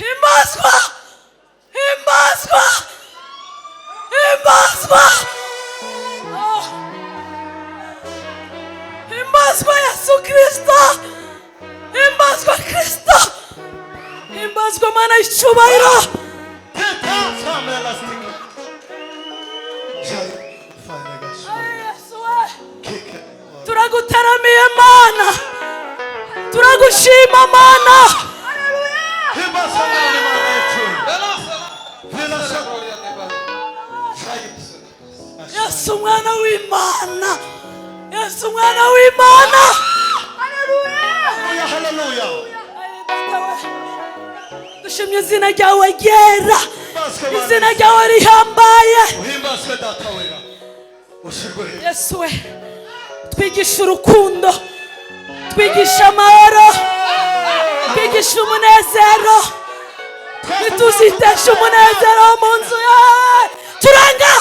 himbazwa, himbazwa, himbazwa, himbazwa Yesu Kristo, himbazwa Kristo, himbazwa Mana icyubahiro. Turagutaramiye Mana, turagushima Mana. Yesu mwana w'Imana, Yesu mwana w'Imana. Haleluya. Dushimye izina ryawe ryera, izina ryawe rihambaye. Yesu we, twigisha urukundo, twigisha amahoro, twigisha umunezero, ntituziteshe umunezero mu nzu yawe. Turanga